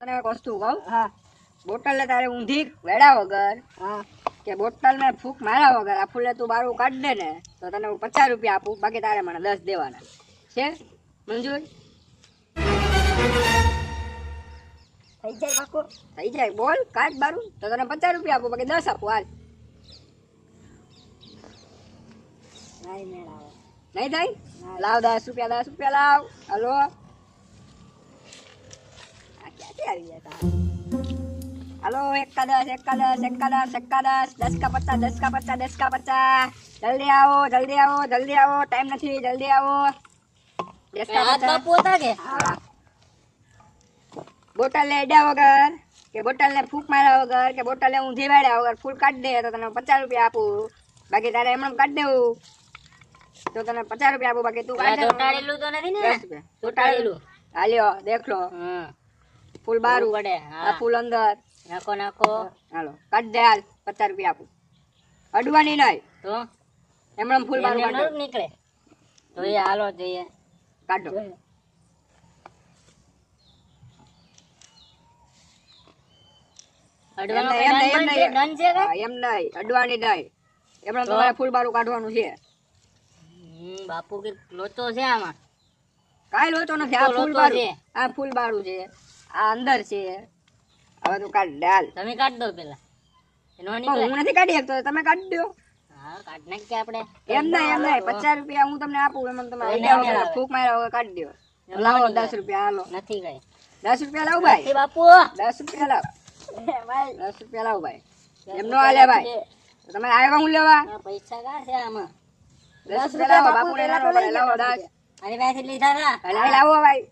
તને એક વસ્તુ કહું, હા બોટલ ને તારે ઊંધી વેડા વગર હા કે બોટલ ને ફૂંક માર્યા વગર આ ફૂલે તું બારું કાઢ દે ને તો તને હું 50 રૂપિયા આપું, બાકી તારે મને 10 દેવાના છે. મંજૂર થઈ જાય પાકો. થઈ જાય? બોલ કાઢ બારું તો તને 50 રૂપિયા આપું, બાકી 10 આપું. હાલ. નહીં મેળ આવે. નહીં થાય? લાવ 10 રૂપિયા, 10 રૂપિયા લાવ. હલો, આ ક્યાંથી આવી ગયા? हेलो, एक्का 10, एक्का 10, एक्का 10, एक्का 10, 10 का 50, 10 का 50, 10 का 50. जल्दी आओ, जल्दी आओ, जल्दी आओ, टाइम નથી, જલ્દી આવો. 10 का 50 બાપુ હતા કે બોટલ ને અડ્યા વગર કે બોટલ ને ફૂંક માર્યા વગર કે બોટલ ને ઊંધી વાળ્યા વગર ફૂલ કાઢ દે તો તને 50 રૂપિયા આપું, બાકી તારે એમ કાઢ દેવું તો તને 50 રૂપિયા આપું, બાકી તું કાઢ દે. ચોટાડેલું તો નથી ને? 10 રૂપિયા ચોટાડેલું. હાલ્યો દેખ લો. ફૂલ બારું પડે. આ ફૂલ અંદર નાખો નાખો. હાલો કાઢ દે. હાલ 50 રૂપિયા આપું. અડવાની નહીં તો એમણે ફૂલ બારું એમને કાઢો. ન નીકળે તો એ હાલો જોઈએ. કાઢો. અડવાનો એમ નહીં, કઈ એમ ડન નહીં. ડન છે કે? હા, એમ નહીં, અડવાની નહીં. એમણે તો? તમારે ફૂલ બારું કાઢવાનું છે. બાપુ કે લોચો છે આમાં. કાંઈ લોચો નથી. આ તો ફૂલ લોચો બારું, છે. આ ફૂલ બારું છે, આ અંદર છે. હવે તું કાઢ દે. હાલ. તમે કાઢ દો પેલા. એનો પણ નીકળે. હું નથી કાઢી શકતો, તમે કાઢી દો. હા કાઢ નાખીએ આપણે. એમ નહીં, એમ નહીં. 50 રૂપિયા હું તમને આપું, એમ તમે તો અડ્યા નહીં વગર આવે. ફૂંક માર્યા વગર કાઢી દો. એમ લાવો નહીં 10 આવે. રૂપિયા. હાલો નથી કઈ. 10 રૂપિયા લાવ ભાઈ. નથી બાપુ. 10 રૂપિયા લાવ. 10 રૂપિયા લાવ ભાઈ. એમ નો હાલે ભાઈ. તો તમે આવ્યા હું લેવા? આ પૈસા કા છે આમાં? 10 રૂપિયા લાવો. બાપુને લાવો ભાઈ, લાવો 10. આની પાસેથી લીધા હતા. હાલ, લાવો ભાઈ.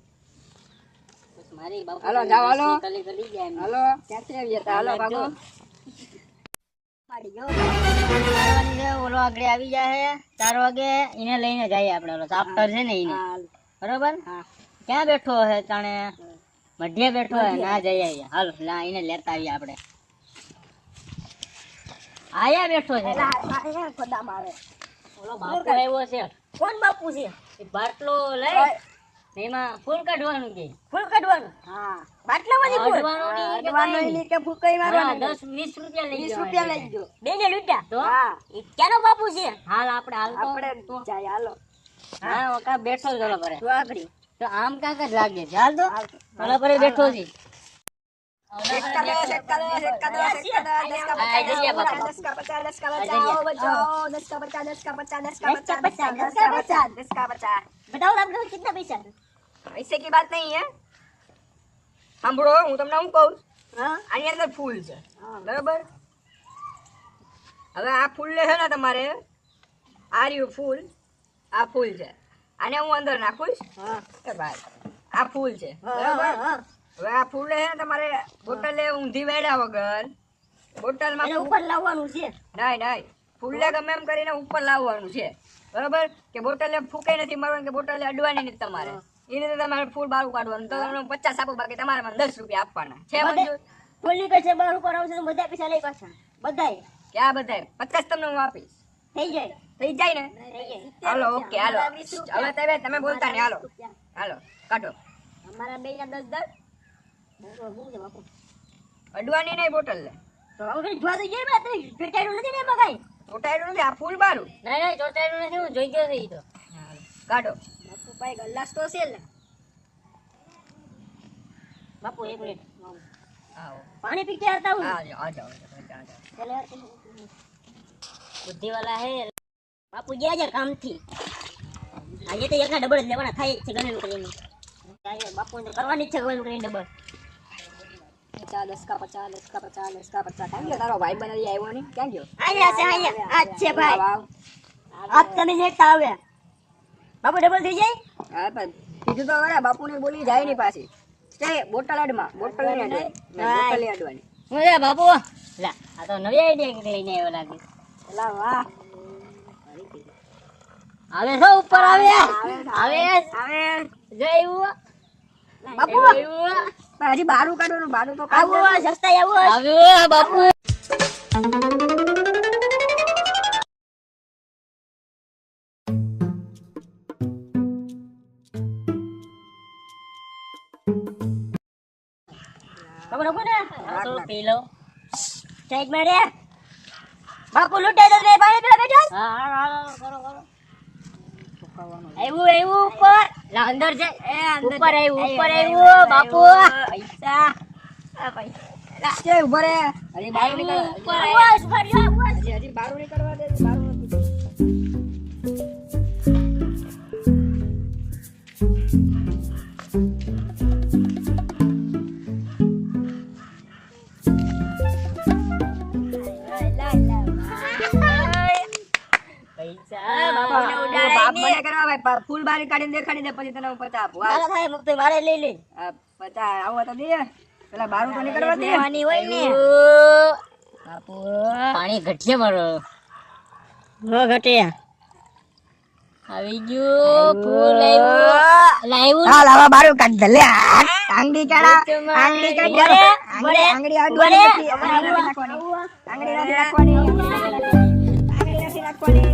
બસ મારી બાપુ હાલો, જાઓ, હાલો. કલી કલી જાય એમ. હાલો, ક્યાંથી આવી જતા? હાલો ભાગો. મારવાની છે, ઓલો આગળ આવી જાય 4 વાગે એને લઈને જઈએ આપણે. ઓલો ચાપ્ટર છે ને એને. બરોબર. ક્યાં બેઠો હે? જાણે મઢિયે બેઠો હે. ના જઈએ અહીંયા. હાલો લા એને લેતા આવીએ આપણે. આયા બેઠો છે. ઓલો બાપુ આવ્યો છે. કોણ બાપુ છે? એ બાટલો લઈ એમાં ફૂલ કાઢવાનું છે. ફૂલ કાઢવાનું? હા. બાટલામાંથી ફૂલ? અડવાનું નહીં કે અડવાનું કાંઈ નહીં કે ફૂંકાઈ નહીં. મારવાનું. 10-20 રૂપિયા લઈ 20 જવાના રૂપિયા છે. લઈ ગયો. બેને લૂંટ્યા? તો હા, એ ક્યાંનો બાપુ છે? હાલ આપણે હાલ તો આપણે જાય. હાલો. હા ઓકા બેઠો જ ઓલો પરે. તું આગળ. તો આમ કાંક જ લાગે છે. હાલ તો ઓલા પરે બેઠો છે. एक्का 10, एक्का 10, एक्का 10, एक्का 10, 10 का 50, 10 का 50, 10 का 50, आओ बचाओ. 10 का 50, 10 का 50, 10 का 50, 10 का 50, 10 का 50. बताओ आप लोग कितना पैसा? ऐसे की बात नहीं है. સાંભળો, હું તમને શું કહું? આની અંદર ફૂલ છે, બરાબર? હવે આ ફૂલ છે ને તમારે, આ રહ્યું ફૂલ, આ ફૂલ છે, આને હું અંદર નાખું કે ભાઈ આ ફૂલ છે, બરાબર? હવે આ ફૂલ છે ને તમારે બોટલે ઊંધી વેડ્યા વગર બોટલમાં એને ઉપર લાવવાનું છે. નહીં નહીં, ફૂલને ગમે એમ કરીને ઉપર લાવવાનું છે, બરાબર? કે બોટલે ફૂંકાઈ નથી મારવાનું કે બોટલે અડવાની નથી તમારે. એ રીતે તમારે ફૂલ બારું કાઢવાનું. તો તમને 50 આપો, બાકી તમારે મને 10 રૂપિયા આપવાના છે. મંજૂર? ફૂલની પૈસા બહાર ઉપર આવશે તો બધા પૈસા લઈ પાછા. બધાય ક્યાં બધાય? 50 તમને હું આપીશ. થઈ જાય. થઈ જાય ને? થઈ જાય. હાલો, ઓકે, હાલો. હવે તમે બોલતા નહીં. હાલો હાલો કાઢો. અમારા બે ના 10 શું છે બાપુ? અડવાની નહીં બોટલ ને. તો હવે જોવા તો જઈએ બાત ફેટાડ્યું નથી ને એમાં કાંઈ? ઉઠાડ્યું નથી. આ ફૂલ બારું. નહીં નહીં ચોટાડ્યું નથી. હું જોઈ ગયો છે ઈ તો. કાઢો. બાપુ ભાઈ ગલ્લાસ તો છે ને. બાપુ એક મિનિટ આવો. પાણી પી કે આવતા હું. આ જાઓ, આ જાઓ, આ જાઓ. ચાલો યાર. બુદ્ધિ વાળા હે. બાપુ ગયા છે કામથી. આજે તો એકના ડબલ જ લેવાના થાય જ છે ગમે એમ કરીને. બાપુ કરવાની જ છે ગમે એમ કરીને ડબલ. 50, 10 का 50, 10 का 50, 10 का 50. ક્યાં ગયો તારો ભાઈ બનાવી આવ્યો નહીં? ક્યાં ગયો? અહીંયા છે અહીંયા. આ જ છે ભાઈ. આવ, આજ તમે લેતા આવ્યા. બાપુ ડબલ થઈ જાય? હા, પણ કીધું તો ખરા, બાપુને બોલી જાય નહીં પાછી. સ્ટે બોટલ અડમાં, બોટલ નહીં અડવાની. બોટલ નહીં અડવાની. હું રે બાપુ. લા આ તો નવી આઈડિયા લઈને આવ્યો લાગે. એલા વાહ. આવે છે ઉપર આવે. આવે હવે જયું. બાપુ જયું. પણ હજી બારું કાઢવાનું. બારું તો આવું કાઢ. સસ્તા આવું. આવ્યો બાપુ. ખબર રાખો ને આ તો પી લો. સાઈડ માં રે બાપુ લૂંટાઈ દો રે ભાઈ પેલા બેઠો હા હા હા, કરો કરો. આવ્યું ઉપર લા અંદર છે ઉપર આવ્યું બાપુ પૈસા કે ઉભા રે હજી બારું નીકળવા ઉપર આવ્યું હજી બારું નીકળવા દે બારું નથી. બાપ મને કરવા ભાઈ ફૂલ બારી કાઢીને દેખાડી દે પછી તને હું 50 આપું. ચાલો થાય મુક્ત મારે લઈ લે આ 50 આવો તો દે પેલા બારું તો નીકળવા દે. લેવાની હોય ને બાપુ પાણી ઘટશે મારો. નો ઘટે આવી ગયું ફૂલ લાવ્યું. હા લાવા બારું કાઢ દે લે આંગળી કાઢા આંગળી કાઢ દે આંગળી આડવાની નથી આંગળી નથી નાખવાની આંગળી નથી નાખવાની આંગળી નથી નાખવાની.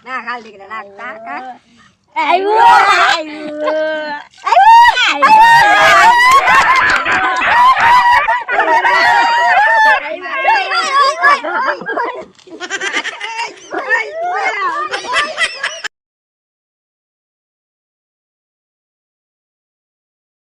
ના ખાલી દીકરા ના આવ્યું